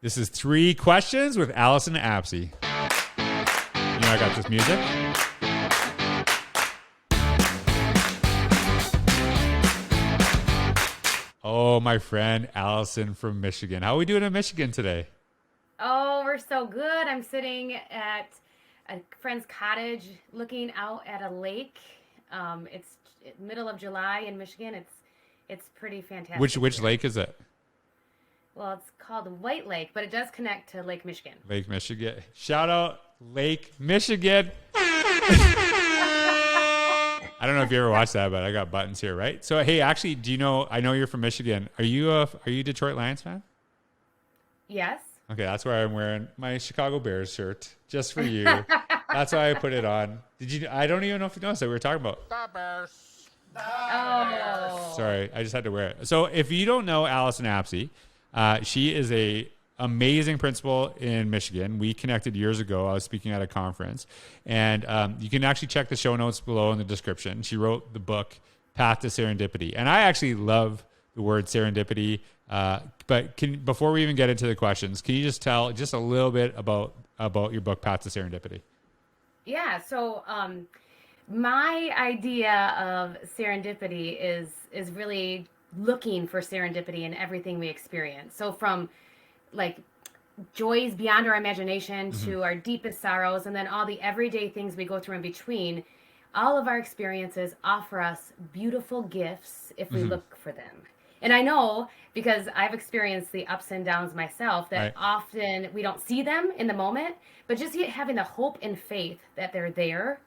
This is 3 Questions with Allyson Apsey. You know I got this music? Oh, my friend Allyson from Michigan. How are we doing in Michigan today? Oh, we're so good. I'm sitting at a friend's cottage looking out at a lake. It's middle of July in Michigan. It's pretch fantastic Which here. lake is it? Well, it's called White Lake, but it does connect to Lake Michigan. Lake Michigan. Shout out Lake Michigan. I don't know if you ever watched that, but I got buttons here, right? So, hey, actually, do you know? I know you're from Michigan. Are you a Detroit Lions fan? Yes. Okay, that's why I'm wearing my Chicago Bears shirt just for you. That's why I put it on. Did you? I don't even know if you noticed that we were talking about. The Bears. Oh. Sorry, I just had to wear it. So, if you don't know Allyson Apsey, she is a amazing principal in Michigan. We connected years ago. I was speaking at a conference, and you can actually check the show notes below in the description. She wrote the book Path to Serendipity, and I actually love the word serendipity. But before we even get into the questions, can you just tell just a little bit about your book Path to Serendipity? Yeah. So, my idea of serendipity is really looking for serendipity in everything we experience. So from like joys beyond our imagination to our deepest sorrows, and then all the everyday things we go through in between, all of our experiences offer us beautiful gifts if we look for them. And I know because I've experienced the ups and downs myself that Right. often we don't see them in the moment, but just having the hope and faith that they're there,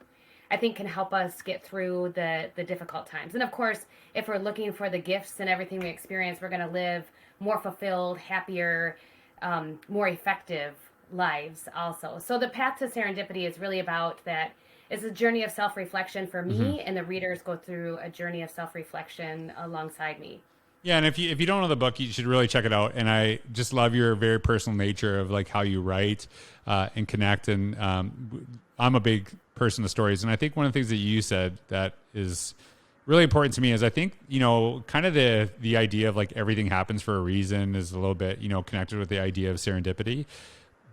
I think can help us get through the difficult times. And of course, if we're looking for the gifts and everything we experience, we're going to live more fulfilled, happier, more effective lives also. So the path to serendipity is really about that. It's a journey of self-reflection for me, and the readers go through a journey of self-reflection alongside me. Yeah, and if you don't know the book, you should really check it out. And I just love your very personal nature of like how you write and connect. And I'm a big person of stories, and I think one of the things that you said that is really important to me is I think kind of the idea of like everything happens for a reason is a little bit connected with the idea of serendipity.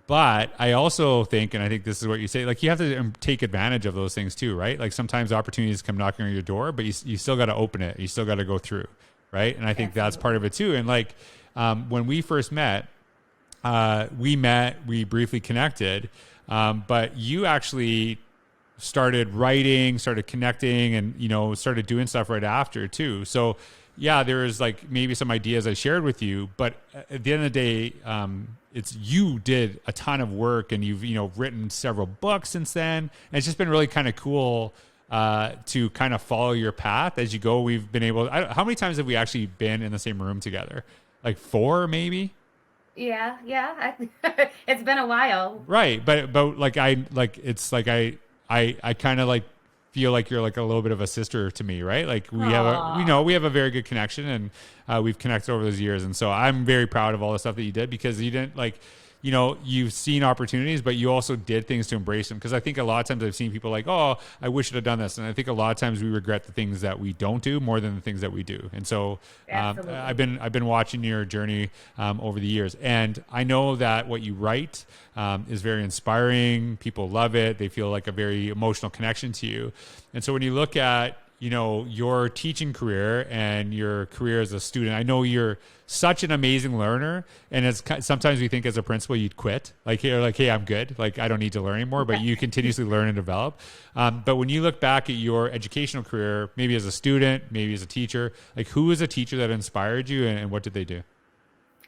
But I also think, and I think this is what you say, like you have to take advantage of those things too, right? Like sometimes opportunities come knocking on your door, but you still got to open it. You still got to go through, right? And I think that's part of it too. And like when we first met, we briefly connected, but you actually started writing, started connecting, and started doing stuff right after too. So yeah, there was like maybe some ideas I shared with you, but at the end of the day, it's you did a ton of work, and you've written several books since then. And it's just been really kind of cool to kind of follow your path as you go. We've been able. How many times have we actually been in the same room together? Like 4, maybe. Yeah. It's been a while. Right, but like it's like I kind of like feel like you're like a little bit of a sister to me, right? Like Aww. we have a very good connection, and we've connected over those years, and so I'm very proud of all the stuff that you did because you didn't like. You've seen opportunities, but you also did things to embrace them. Because I think a lot of times I've seen people like, oh, I wish I'd have done this. And I think a lot of times we regret the things that we don't do more than the things that we do. And so I've Absolutely. been watching your journey over the years. And I know that what you write is very inspiring. People love it. They feel like a very emotional connection to you. And so when you look at your teaching career and your career as a student, I know you're such an amazing learner, and it's sometimes we think as a principal you'd quit, like you're like, hey, I'm good, like I don't need to learn anymore, but you continuously learn and develop. But when you look back at your educational career, maybe as a student, maybe as a teacher, like who was a teacher that inspired you, and what did they do?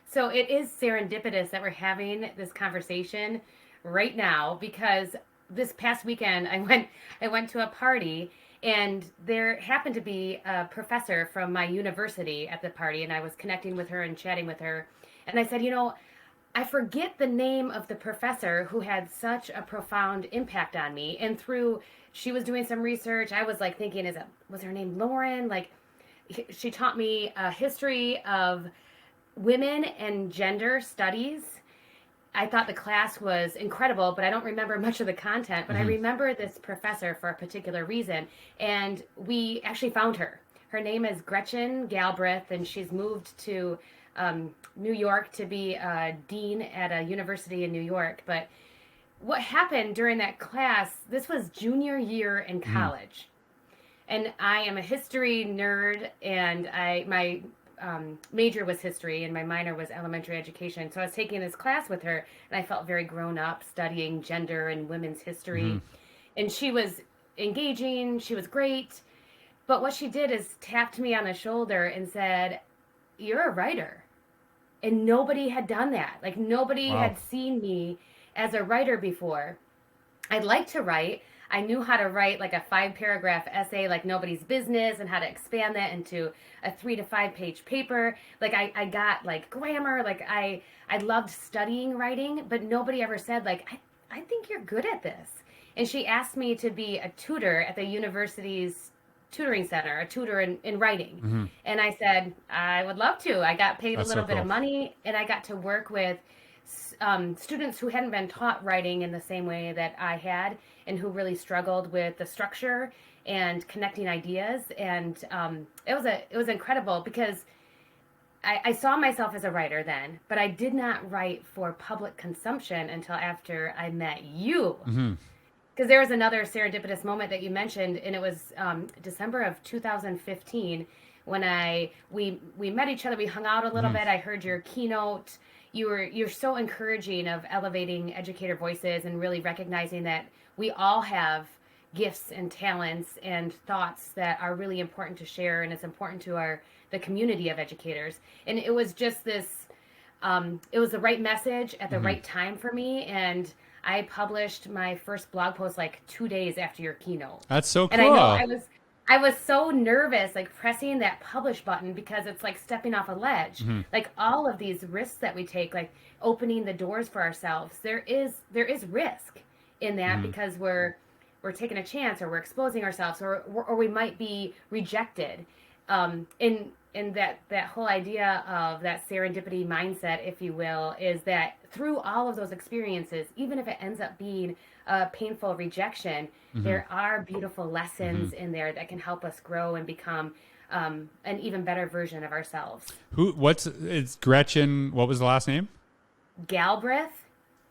So it is serendipitous that we're having this conversation right now because this past weekend I went to a party, and there happened to be a professor from my university at the party, and I was connecting with her and chatting with her, and I said, I forget the name of the professor who had such a profound impact on me. And through she was doing some research, I was like thinking, was her name Lauren? Like she taught me a history of women and gender studies. I thought the class was incredible, but I don't remember much of the content. But I Mm-hmm. remember this professor for a particular reason, and we actually found her. Her name is Gretchen Galbraith, and she's moved to New York to be a dean at a university in New York. But what happened during that class, this was junior year in college. And I am a history nerd, and my major was history, and my minor was elementary education. So I was taking this class with her, and I felt very grown up studying gender and women's history. And she was engaging, she was great. But what she did is tapped me on the shoulder and said, "You're a writer." And nobody had done that. Like, nobody had seen me as a writer before. I'd like to write. I knew how to write like a 5-paragraph essay like nobody's business, and how to expand that into a 3 to 5 page paper. Like I got like grammar, like I loved studying writing, but nobody ever said like, I think you're good at this. And she asked me to be a tutor at the university's tutoring center, a tutor in writing. And I said, I would love to. I got paid a little bit of money, and I got to work with students who hadn't been taught writing in the same way that I had, and who really struggled with the structure and connecting ideas. And it was incredible, because I saw myself as a writer then, but I did not write for public consumption until after I met you. Because there was another serendipitous moment that you mentioned, and it was December of 2015 when we met each other. We hung out a little bit. I heard your keynote. You're so encouraging of elevating educator voices and really recognizing that we all have gifts and talents and thoughts that are really important to share, and it's important to the community of educators. And it was just this, it was the right message at the right time for me. And I published my first blog post like 2 days after your keynote. That's so cool. And I know I was so nervous, like pressing that publish button, because it's like stepping off a ledge. Like all of these risks that we take, like opening the doors for ourselves, there is risk in that, because we're taking a chance, or we're exposing ourselves, or we might be rejected. And that whole idea of that serendipity mindset, if you will, is that through all of those experiences, even if it ends up being a painful rejection, there are beautiful lessons in there that can help us grow and become an even better version of ourselves. It's Gretchen, what was the last name? Galbraith.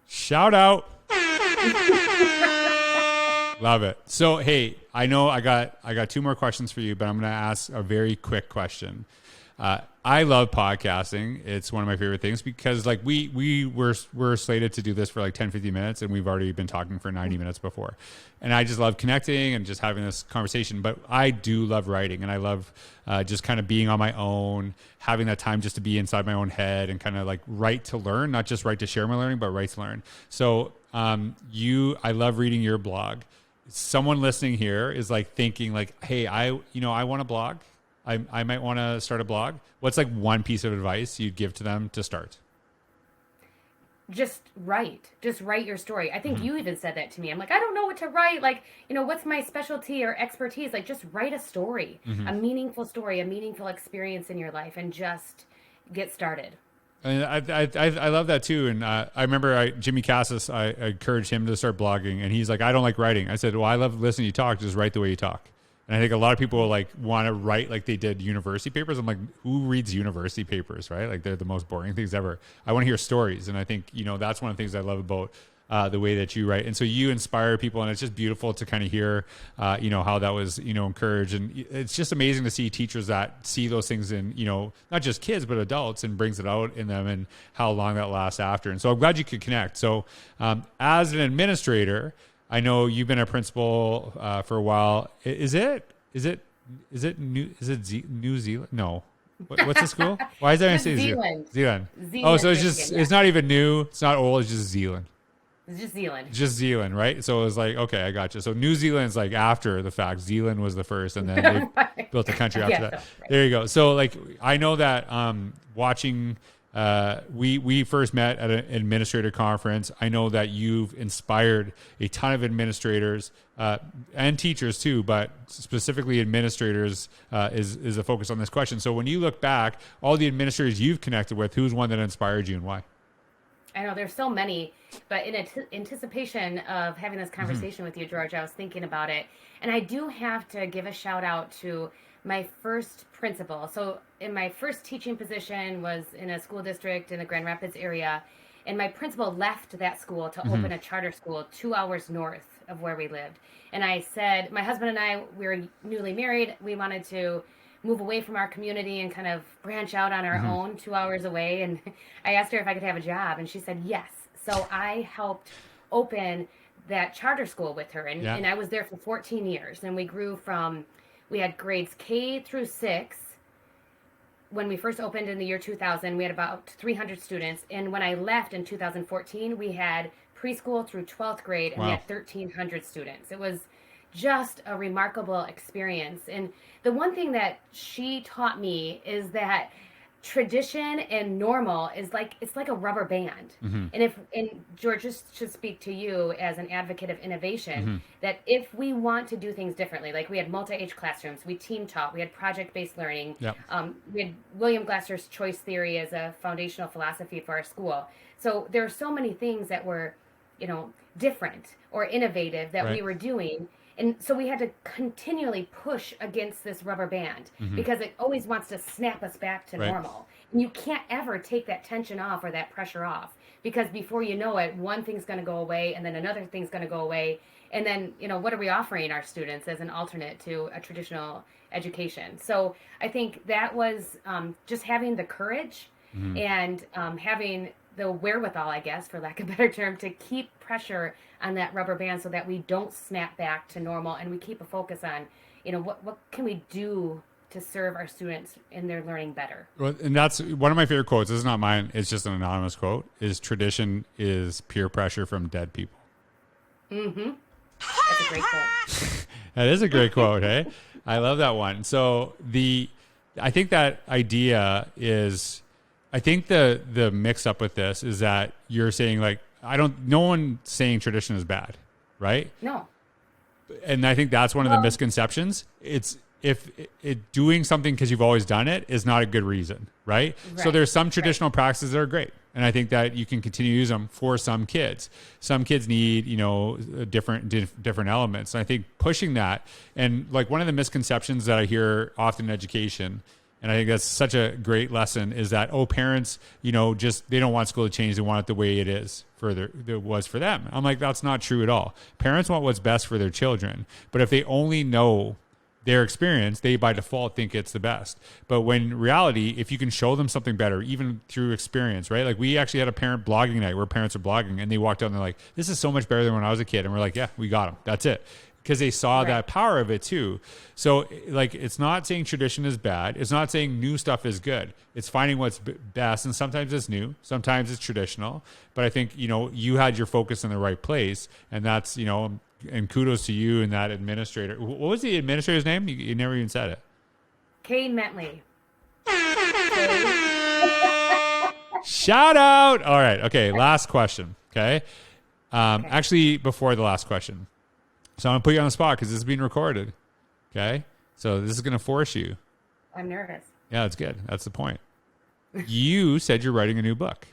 Shout out. Love it. So, hey, I know I got 2 more questions for you, but I'm going to ask a very quick question. I love podcasting. It's one of my favorite things, because like we're slated to do this for like 10, 15 minutes, and we've already been talking for 90 minutes before. And I just love connecting and just having this conversation. But I do love writing, and I love just kind of being on my own, having that time just to be inside my own head and kind of like write to learn, not just write to share my learning, but write to learn. So I love reading your blog. Someone listening here is like thinking like, hey, I want a blog. I might want to start a blog. What's like one piece of advice you'd give to them to start? Just write your story. I think you even said that to me. I'm like, I don't know what to write. Like, what's my specialty or expertise? Like, just write a story, a meaningful story, a meaningful experience in your life, and just get started. And I love that too. And I remember Jimmy Cassis, I encouraged him to start blogging, and he's like, I don't like writing. I said, well, I love listening to you talk. Just write the way you talk. And I think a lot of people like want to write like they did university papers. I'm like, who reads university papers, right? Like they're the most boring things ever. I want to hear stories. And I think, that's one of the things I love about the way that you write. And so you inspire people, and it's just beautiful to kind of hear, how that was, encouraged. And it's just amazing to see teachers that see those things in, not just kids, but adults, and brings it out in them, and how long that lasts after. And so I'm glad you could connect. So as an administrator, I know you've been a principal for a while. Is it New Zealand? No. What's the school? Why is that? Zealand. Zealand. Oh, so it's just, it's not even new. It's not old. It's just Zealand. It's just Zealand. Just Zealand, right? So it was like, okay, I got you. So New Zealand's like after the fact. Zealand was the first, and then they built a country after that. Right. There you go. So like, I know that watching, we first met at an administrator conference. I know that you've inspired a ton of administrators and teachers too, but specifically administrators is a focus on this question. So when you look back, all the administrators you've connected with, who's one that inspired you and why? I know there's so many, but in anticipation of having this conversation with you, George, I was thinking about it. And I do have to give a shout out to my first principal. So in my first teaching position was in a school district in the Grand Rapids area. And my principal left that school to open a charter school 2 hours north of where we lived. And I said, my husband and I, we were newly married. We wanted to move away from our community and kind of branch out on our own 2 hours away. And I asked her if I could have a job, and she said yes. So I helped open that charter school with her. And, and I was there for 14 years. And we grew from, we had grades K through 6. When we first opened in the year 2000, we had about 300 students. And when I left in 2014, we had preschool through 12th grade, and we had 1,300 students. It was just a remarkable experience. And the one thing that she taught me is that tradition and normal is like, it's like a rubber band. And George, just should speak to you as an advocate of innovation, that if we want to do things differently, like we had multi-age classrooms, we team taught, we had project-based learning, we had William Glasser's choice theory as a foundational philosophy for our school. So there are so many things that were, different or innovative that we were doing. And so we had to continually push against this rubber band because it always wants to snap us back to normal. And you can't ever take that tension off or that pressure off, because before you know it, one thing's going to go away and then another thing's going to go away. And then, what are we offering our students as an alternate to a traditional education? So I think that was just having the courage and having the wherewithal, I guess, for lack of a better term, to keep pressure on that rubber band so that we don't snap back to normal, and we keep a focus on, what can we do to serve our students in their learning better. Well, and that's one of my favorite quotes. This is not mine. It's just an anonymous quote. Is tradition is peer pressure from dead people. That's a great quote. That is a great quote. Hey, I love that one. So I think that idea is, I think the mix up with this is that you're saying like, no one saying tradition is bad, right? No. And I think that's one of the misconceptions. It's if doing something because you've always done it is not a good reason, right? So there's some traditional practices that are great. And I think that you can continue to use them for some kids. Some kids need, different elements. And I think pushing that, and like one of the misconceptions that I hear often in education, and I think that's such a great lesson, is that, parents, they don't want school to change. They want it the way it is it was for them. I'm like, that's not true at all. Parents want what's best for their children. But if they only know their experience, they by default think it's the best. But when reality, if you can show them something better, even through experience, right? Like we actually had a parent blogging night where parents are blogging, and they walked out and they're like, this is so much better than when I was a kid. And we're like, yeah, we got them. That's it. Because they saw that power of it too. So like, it's not saying tradition is bad. It's not saying new stuff is good. It's finding what's best. And sometimes it's new, sometimes it's traditional. But I think, you had your focus in the right place, and that's, and kudos to you and that administrator. What was the administrator's name? You never even said it. Kane Mentley. Shout out. All right. Okay. Last question. Okay. Actually, before the last question. So I'm going to put you on the spot because this is being recorded. Okay. So this is going to force you. I'm nervous. Yeah, that's good. That's the point. You said you're writing a new book.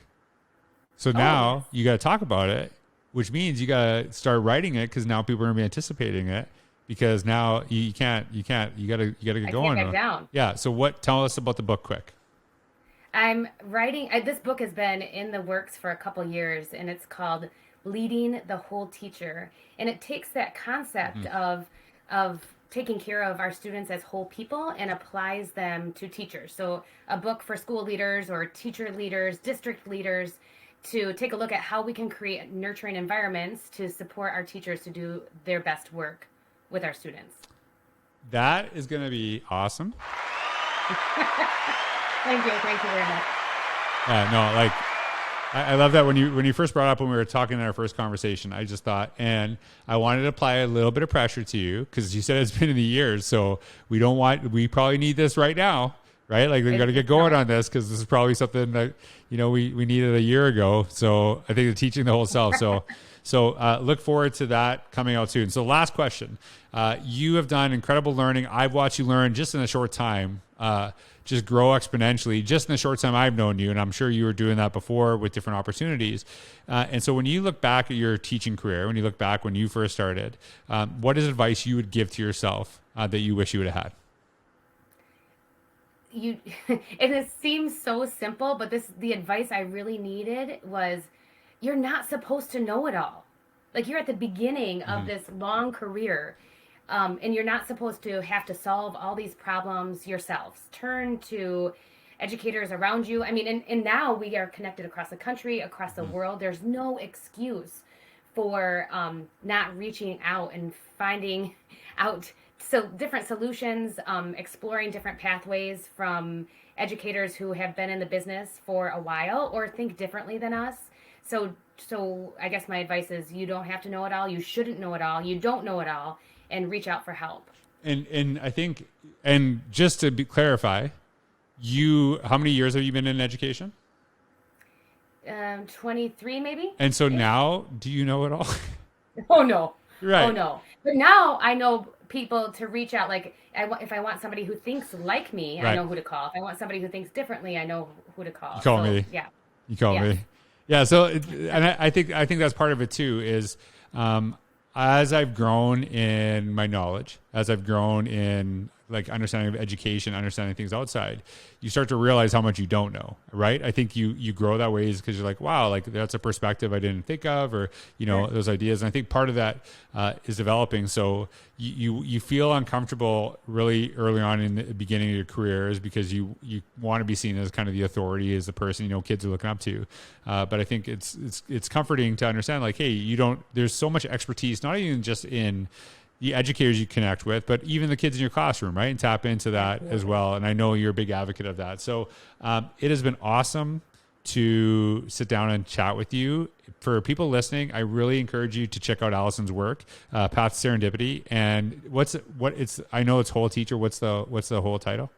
So now you got to talk about it, which means you got to start writing it, because now people are going to be anticipating it, because now you got to get going. Get down. Yeah. So tell us about the book quick. I'm writing, this book has been in the works for a couple years, and it's called Leading the Whole Teacher. And it takes that concept of taking care of our students as whole people and applies them to teachers. So a book for school leaders or teacher leaders, district leaders, to take a look at how we can create nurturing environments to support our teachers to do their best work with our students. That is going to be awesome. Thank you very much. I love that when you first brought up when we were talking in our first conversation, I just thought, and I wanted to apply a little bit of pressure to you, because you said it's been in the years, so we probably need this right now, right? Like we got to get going on this, because this is probably something that, we needed a year ago. So I think the teaching the whole self. So look forward to that coming out soon. So last question, you have done incredible learning. I've watched you learn just in a short time, just grow exponentially just in the short time I've known you. And I'm sure you were doing that before with different opportunities. And so when you look back at your teaching career, when you look back when you first started, what is advice you would give to yourself that you wish you would have had? and it seems so simple, but the advice I really needed was, you're not supposed to know it all. Like, you're at the beginning of this long career, and you're not supposed to have to solve all these problems yourselves. Turn to educators around you. I mean, and now we are connected across the country, across the world. There's no excuse for not reaching out and finding out different solutions, exploring different pathways from educators who have been in the business for a while or think differently than us. So I guess my advice is, you don't have to know it all. You shouldn't know it all. You don't know it all, and reach out for help. And I think, and just to clarify, how many years have you been in education? 23 maybe. And so now, do you know it all? Oh no. Right. Oh no. But now I know people to reach out. Like, if I want somebody who thinks like me, right. I know who to call. If I want somebody who thinks differently, I know who to call. You call me. Yeah. You call me. Yeah. So, and I think that's part of it too, is, as I've grown in my knowledge, as I've grown in like understanding of education, understanding things outside, you start to realize how much you don't know, right? I think you grow that way because you're like, wow, like that's a perspective I didn't think of, or, those ideas. And I think part of that is developing. So you feel uncomfortable really early on in the beginning of your career, is because you want to be seen as kind of the authority, as the person, kids are looking up to. But I think it's comforting to understand, like, hey, there's so much expertise, not even just in the educators you connect with, but even the kids in your classroom, right? And tap into that as well. And I know you're a big advocate of that. So it has been awesome to sit down and chat with you. For people listening, I really encourage you to check out Allyson's work, Path to Serendipity. And I know it's Whole Teacher. What's the whole title?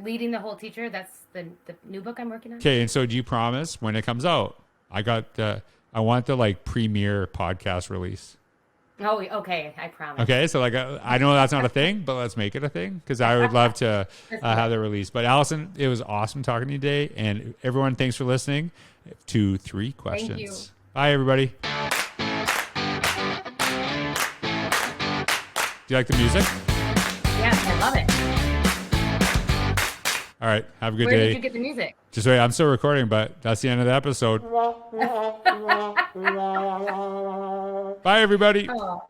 Leading the Whole Teacher. That's the new book I'm working on. Okay. And so do you promise when it comes out, I want the like premiere podcast release? Oh, okay. I promise. Okay. So like, I know that's not a thing, but let's make it a thing, because I would love to have the release. But Allyson, it was awesome talking to you today. And everyone, thanks for listening to 3 Questions. Thank you. Bye, everybody. Do you like the music? Yes, I love it. All right. Have a good Where day. Where did you get the music? Just wait. I'm still recording, but that's the end of the episode. Bye, everybody. Oh.